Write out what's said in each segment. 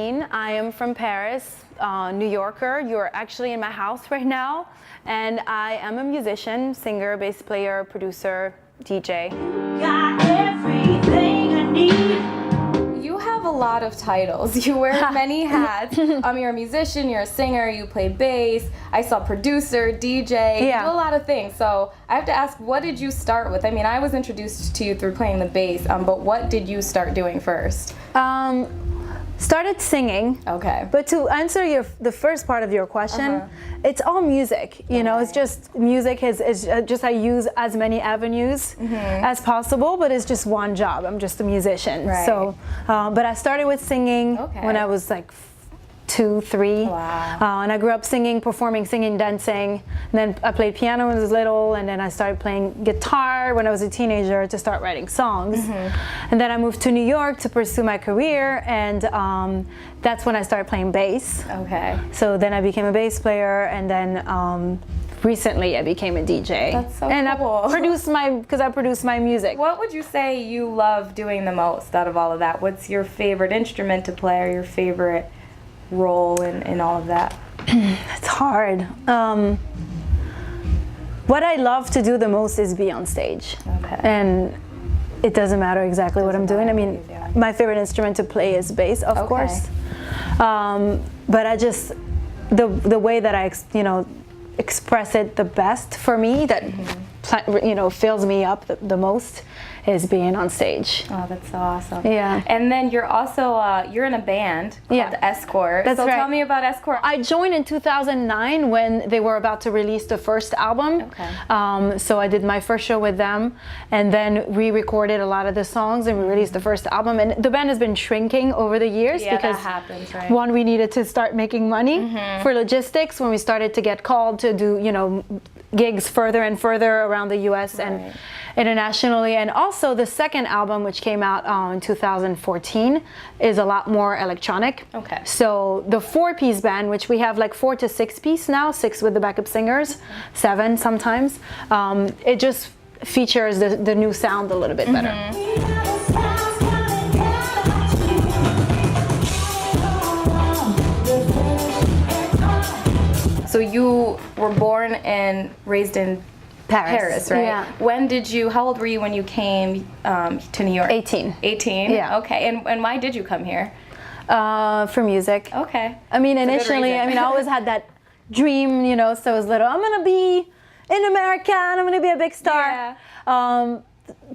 Adeline. I am from Paris, New Yorker. You're actually in my house right now. And I am a musician, singer, bass player, producer, DJ. Got everything I need. You have a lot of titles. You wear many hats. You're a musician, you're a singer, you play bass. I saw producer, DJ, you do a lot of things. So I have to ask, what did you start with? I mean, I was introduced to you through playing the bass, but what did you start doing first? Started singing. Okay. But to answer the first part of your question, it's all music. You know, it's just music is just I use as many avenues as possible, but it's just one job. I'm just a musician. Right. So, but I started with singing when I was like 2, 3. Wow. And I grew up singing, performing, singing, dancing. And then I played piano when I was little, and then I started playing guitar when I was a teenager to start writing songs. And then I moved to New York to pursue my career, and that's when I started playing bass. Okay. So then I became a bass player, and then recently I became a DJ. That's so and cool. I produce my music. What would you say you love doing the most out of all of that? What's your favorite instrument to play, or your favorite role in all of that? It's hard. What I love to do the most is be on stage. Okay. And it doesn't matter exactly what I'm doing. I mean, my favorite instrument to play is bass, of course. But I just, the way that I, express it the best for me, that, fills me up the most, is being on stage. Oh, that's so awesome. Yeah. And then you're also, you're in a band called Escort. That's so right. tell me about Escort. I joined in 2009 when they were about to release the first album. Okay. So I did my first show with them, and then we recorded a lot of the songs, and we released the first album. And the band has been shrinking over the years because that happens, right? One, we needed to start making money for logistics when we started to get called to do, gigs further and further around the U.S. and internationally. And also the second album, which came out in 2014, is a lot more electronic. Okay. So the 4-piece band, which we have like 4 to 6 piece now, 6 with the backup singers, 7 sometimes, it just features the new sound a little bit better. So you were born and raised in Paris, right? Yeah. How old were you when you came to New York? 18. 18? Yeah. Okay, and why did you come here? For music. Okay. I mean, initially, I always had that dream, since I was little, I'm gonna be in America and I'm gonna be a big star. Yeah.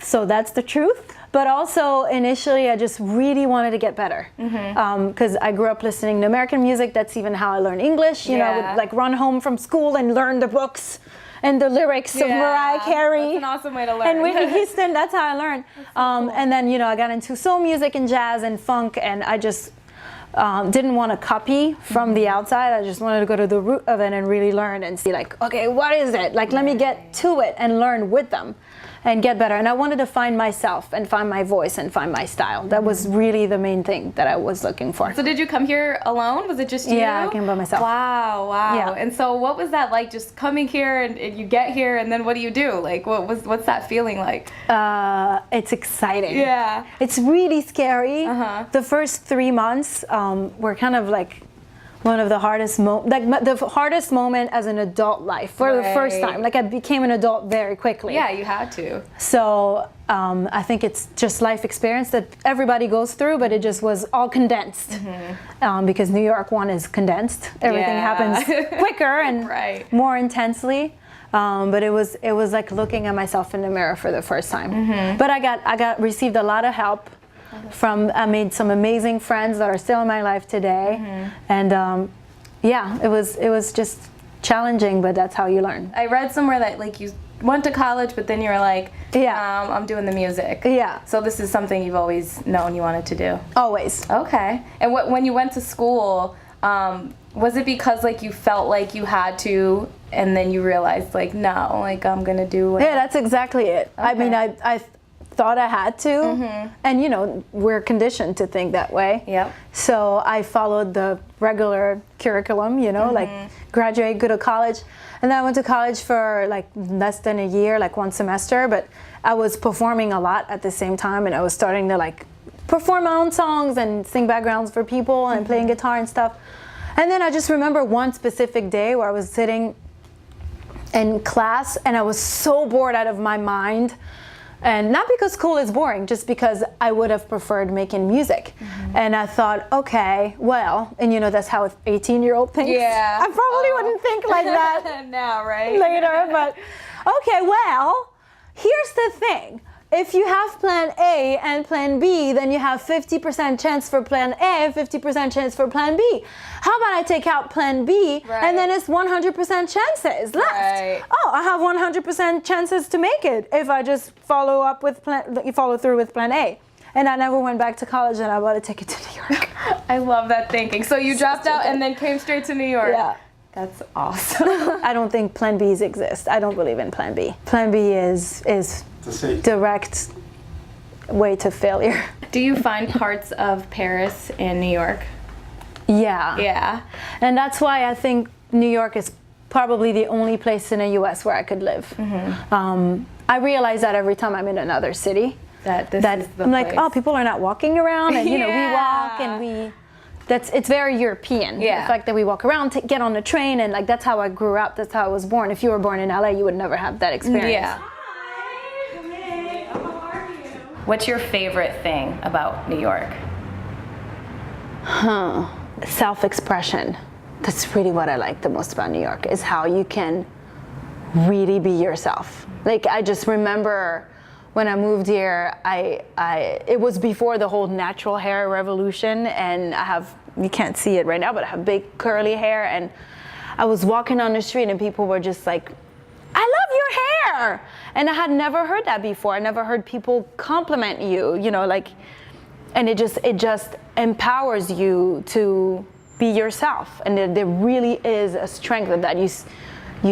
So that's the truth. But also, initially, I just really wanted to get better. Because I grew up listening to American music. That's even how I learned English. I would run home from school and learn the books and the lyrics of Mariah Carey. That's an awesome way to learn. And Whitney Houston, that's how I learned. Cool. And then, I got into soul music and jazz and funk, and I just didn't want to copy from the outside. I just wanted to go to the root of it and really learn and see, okay, what is it? Let me get to it and learn with them and get better. And I wanted to find myself and find my voice and find my style. That was really the main thing that I was looking for. So did you come here alone? Was it just you? Yeah, I came by myself. Wow. Yeah. And so what was that like, just coming here and you get here and then what do you do? What's that feeling like? It's exciting. Yeah. It's really scary. The first 3 months were kind of one of the hardest the hardest moment as an adult life for the first time. I became an adult very quickly. Yeah, you had to. So I think it's just life experience that everybody goes through, but it just was all condensed. Because New York 1 is condensed. Everything happens quicker and more intensely. But it was like looking at myself in the mirror for the first time. But I received a lot of help. I made some amazing friends that are still in my life today, and it was just challenging, but that's how you learn. I read somewhere that you went to college, but then you were like, I'm doing the music. Yeah. So this is something you've always known you wanted to do. Always. Okay. And when you went to school, was it because you felt like you had to, and then you realized no, I'm gonna do it? Yeah, that's exactly it. Okay. I mean, I thought I had to, and we're conditioned to think that way. Yep. So I followed the regular curriculum, graduate, go to college, and then I went to college for less than a year, 1 semester, but I was performing a lot at the same time, and I was starting to perform my own songs and sing backgrounds for people and playing guitar and stuff. And then I just remember one specific day where I was sitting in class and I was so bored out of my mind. And not because school is boring, just because I would have preferred making music. And I thought, okay, well, and you know, that's how an 18-year-old thinks. Yeah. I probably wouldn't think like that now, right? later, but okay, well, here's the thing. If you have plan A and plan B, then you have 50% chance for plan A, 50% chance for plan B. How about I take out plan B and then it's 100% chances left? Right. Oh, I have 100% chances to make it if I just follow through with plan A. And I never went back to college and I bought a ticket to New York. I love that thinking. So you dropped out and then came straight to New York. Yeah. That's awesome. I don't think plan Bs exist. I don't believe in plan B. Plan B is direct way to failure. Do you find parts of Paris and New York? Yeah. Yeah. And that's why I think New York is probably the only place in the US where I could live. I realize that every time I'm in another city. That is the I'm like, place. oh, people are not walking around, and you know, we walk and it's very European. Yeah. The fact that we walk around, get on the train, and like that's how I grew up. That's how I was born. If you were born in LA, you would never have that experience. Yeah. What's your favorite thing about New York? Self-expression. That's really what I like the most about New York, is how you can really be yourself. Like, I just remember when I moved here, it was before the whole natural hair revolution, and you can't see it right now, but I have big curly hair, and I was walking on the street and people were just like, I love your hair! And I had never heard that before. I never heard people compliment you, you know, like, and it just empowers you to be yourself. And there really is a strength of that. You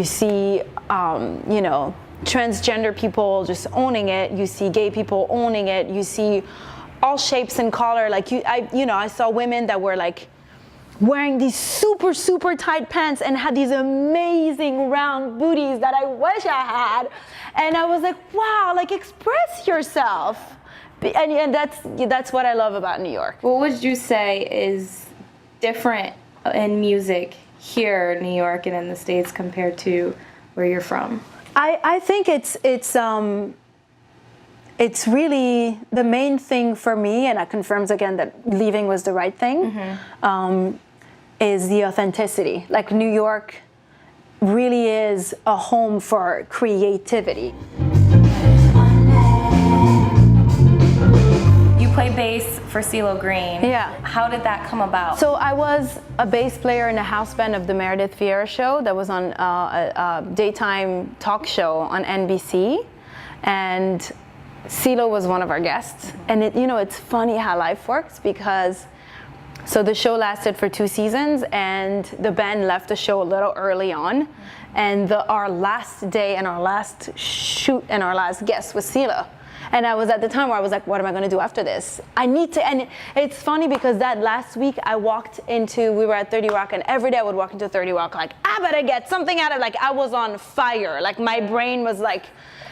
see, you know, transgender people just owning it. You see gay people owning it. You see all shapes and color. Like I saw women that were like wearing these super, super tight pants and had these amazing round booties that I wish I had. And I was like, wow, like, express yourself. And that's what I love about New York. What would you say is different in music here in New York and in the States compared to where you're from? I think it's really the main thing for me, and it confirms again that leaving was the right thing, is the authenticity. Like, New York really is a home for creativity. You play bass for CeeLo Green. Yeah. How did that come about? So I was a bass player in the house band of the Meredith Vieira show that was on a daytime talk show on NBC, and CeeLo was one of our guests. And it's funny how life works, because so the show lasted for 2 seasons, and the band left the show a little early on, and our last day and our last shoot and our last guest was CeeLo. And I was at the time where I was like, what am I going to do after this? I need to, and it's funny because that last week we were at 30 Rock, and every day I would walk into 30 Rock like, I better get something out of it. Like, I was on fire. Like, my brain was like,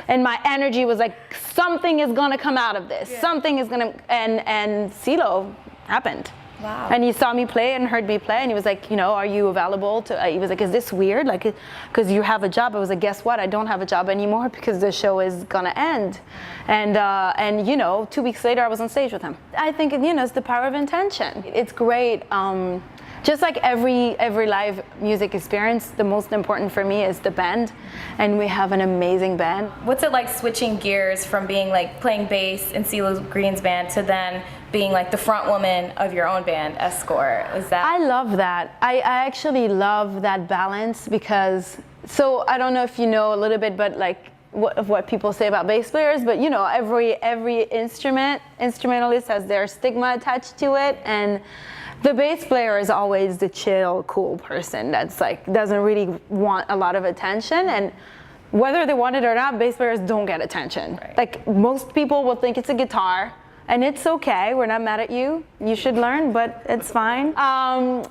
and my energy was like, something is going to come out of this. Yeah. Something is going to, and CeeLo happened. Wow. And he saw me play and heard me play, and he was like, are you available to, he was like, is this weird? Like, because you have a job. I was like, guess what? I don't have a job anymore because the show is gonna end. And 2 weeks later, I was on stage with him. I think, it's the power of intention. It's great. Just like every live music experience, the most important for me is the band, and we have an amazing band. What's it like switching gears from being like playing bass in CeeLo Green's band to then being like the front woman of your own band, Escort? I love that. I actually love that balance, because, so I don't know if you know a little bit, but like what people say about bass players, but every instrumentalist has their stigma attached to it, and the bass player is always the chill, cool person that's like doesn't really want a lot of attention, and whether they want it or not, bass players don't get attention. Right. Like, most people will think it's a guitar, and it's okay. We're not mad at you. You should learn, but it's fine. And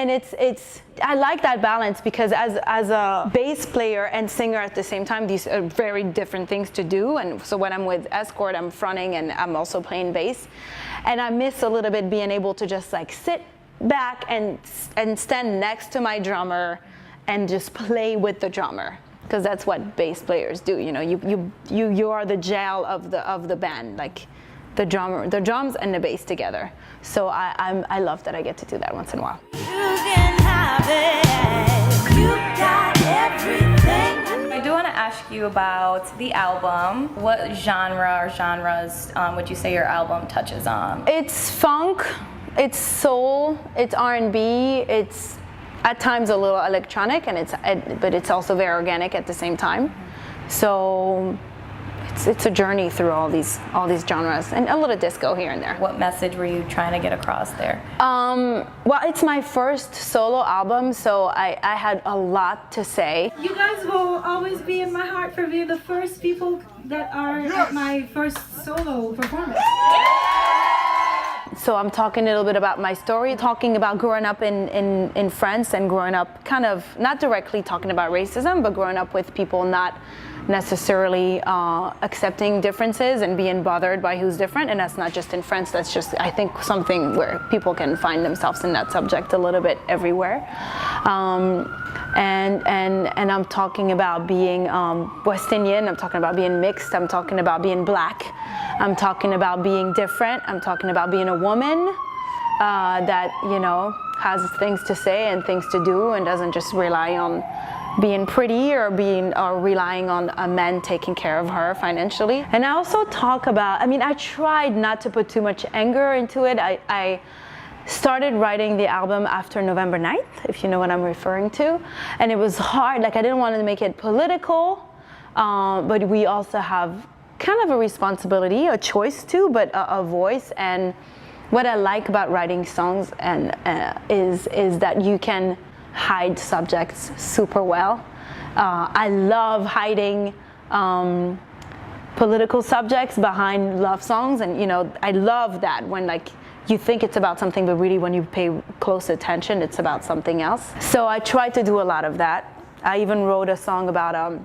it's I like that balance because as a bass player and singer at the same time, these are very different things to do. And so when I'm with Escort, I'm fronting and I'm also playing bass, and I miss a little bit being able to just like sit back and stand next to my drummer and just play with the drummer, because that's what bass players do. You know, you are the gel of the band, like the drums and the bass together. So I love that I get to do that once in a while. You can have it. You got everything. I do want to ask you about the album. What genre or genres would you say your album touches on? It's funk, it's soul, it's R&B, it's at times a little electronic, but it's also very organic at the same time. So it's a journey through all these genres and a little disco here and there. What message were you trying to get across there? Well, it's my first solo album, so I had a lot to say. You guys will always be in my heart for being the first people that are at my first solo performance. So I'm talking a little bit about my story, talking about growing up in France and growing up kind of, not directly talking about racism, but growing up with people not necessarily accepting differences and being bothered by who's different. And that's not just in France, that's just, I think, something where people can find themselves in that subject a little bit everywhere. And I'm talking about being West Indian, I'm talking about being mixed, I'm talking about being black, I'm talking about being different, I'm talking about being a woman that, you know, has things to say and things to do and doesn't just rely on being pretty or relying on a man taking care of her financially. And I also talk about, I mean, I tried not to put too much anger into it. I started writing the album after November 9th, if you know what I'm referring to. And it was hard, like I didn't want to make it political, but we also have kind of a responsibility, a choice too, but a voice. And what I like about writing songs is that you can hide subjects super well. I love hiding political subjects behind love songs, and you know, I love that when like you think it's about something, but really when you pay close attention, it's about something else. So I try to do a lot of that. I even wrote a song about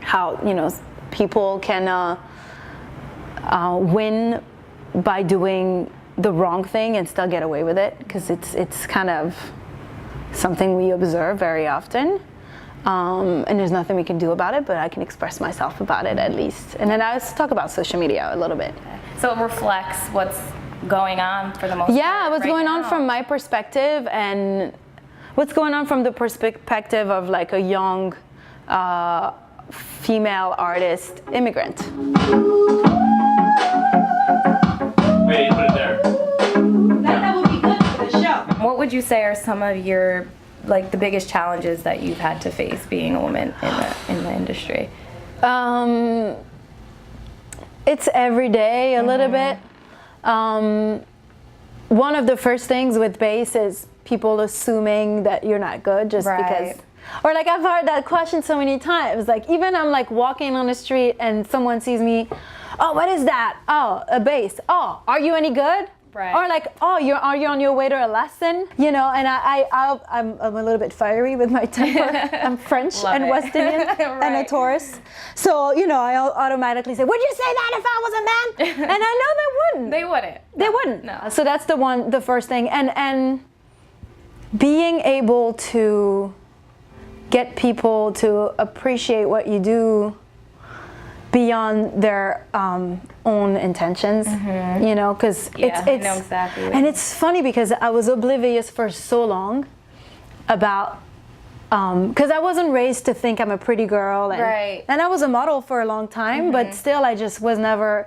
how, you know, people can win by doing the wrong thing and still get away with it, because it's kind of something we observe very often, and there's nothing we can do about it, but I can express myself about it at least. And then I also talk about social media a little bit. So it reflects what's going on for the most part. Yeah, what's right going now. on from my perspective and what's going on from the perspective of like a young female artist immigrant. Wait, put it there. That would be good for the show. What would you say are some of your, like, the biggest challenges that you've had to face being a woman in the industry? It's every day a little bit. One of the first things with bass is people assuming that you're not good just because. Or like I've heard that question so many times. Like even I'm like walking on the street and someone sees me, oh, what is that? Oh, a bass. Oh, are you any good? Right. Or like, oh, are you on your way to a lesson? You know, and I'm a little bit fiery with my temper. I'm French and West Indian and a Taurus. So, you know, I automatically say, would you say that if I was a man? And I know they wouldn't. They wouldn't. No. So that's the first thing. And being able to get people to appreciate what you do beyond their own intentions, you know, because it's I know exactly. And it's funny because I was oblivious for so long about, because I wasn't raised to think I'm a pretty girl, and, and I was a model for a long time, but still I just was never,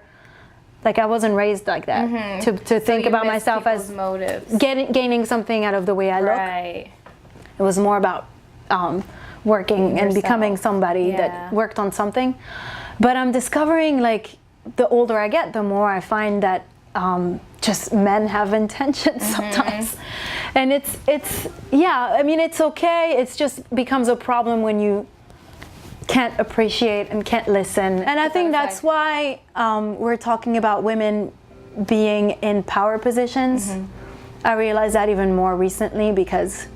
like I wasn't raised like that, to think about myself as motives. Gaining something out of the way I look. It was more about working and becoming somebody that worked on something. But I'm discovering, like, the older I get, the more I find that just men have intentions sometimes. And it's yeah, I mean, it's okay. It's just becomes a problem when you can't appreciate and can't listen. And I think that's why we're talking about women being in power positions. I realized that even more recently, because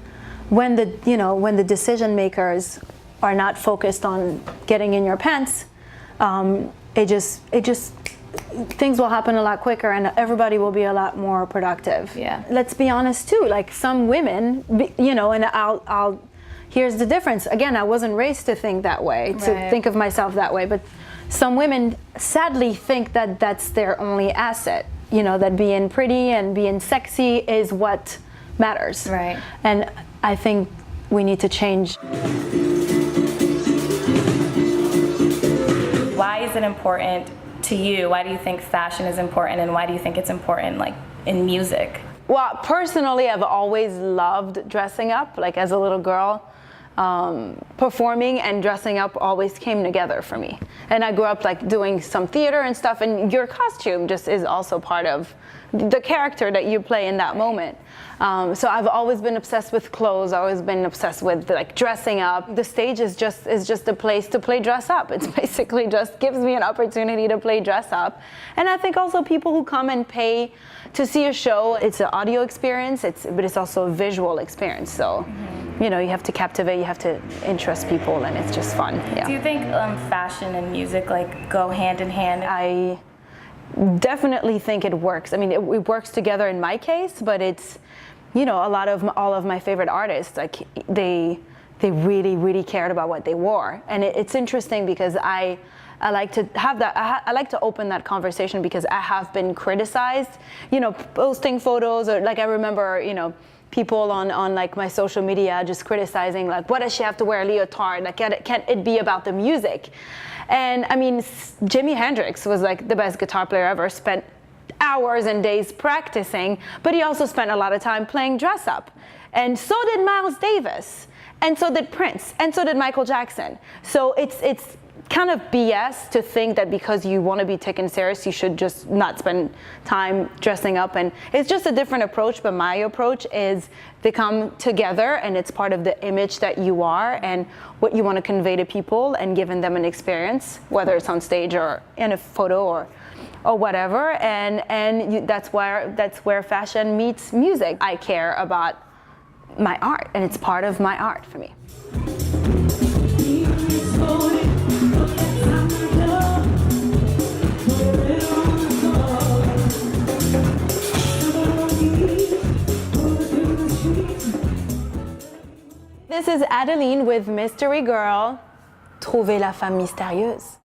when the decision makers are not focused on getting in your pants, it just things will happen a lot quicker, and everybody will be a lot more productive. Yeah. Let's be honest too. Like some women, and I'll. Here's the difference. Again, I wasn't raised to think that way, to think of myself that way. But some women sadly think that that's their only asset. That being pretty and being sexy is what matters. Right. And I think we need to change. Why is it important to you? Why do you think fashion is important, and why do you think it's important, like, in music? Well, personally, I've always loved dressing up. Like as a little girl, performing and dressing up always came together for me. And I grew up like doing some theater and stuff, and your costume just is also part of the character that you play in that moment. So I've always been obsessed with clothes. I've always been obsessed with like dressing up. The stage is just a place to play dress up. It's basically just gives me an opportunity to play dress up. And I think also people who come and pay to see a show, it's an audio experience, but it's also a visual experience. So, you have to captivate, you have to interest people, and it's just fun. Yeah. Do you think fashion and music like go hand in hand? I definitely think it works. I mean, it works together in my case, but it's, all of my favorite artists, like they really, really cared about what they wore. And it's interesting because I like to have that, I like to open that conversation, because I have been criticized, posting photos, or like I remember, people on like my social media just criticizing, like, what does she have to wear a leotard? Like, can't it be about the music? And I mean, Jimi Hendrix was like the best guitar player ever, spent hours and days practicing, but he also spent a lot of time playing dress up. And so did Miles Davis, and so did Prince, and so did Michael Jackson. So it's kind of BS to think that because you want to be taken serious, you should just not spend time dressing up. And it's just a different approach, but my approach is they come together, and it's part of the image that you are and what you want to convey to people, and giving them an experience, whether it's on stage or in a photo or whatever. And that's where fashion meets music. I care about my art, and it's part of my art for me. This is Adeline with Mystery Girl, Trouver la femme mystérieuse.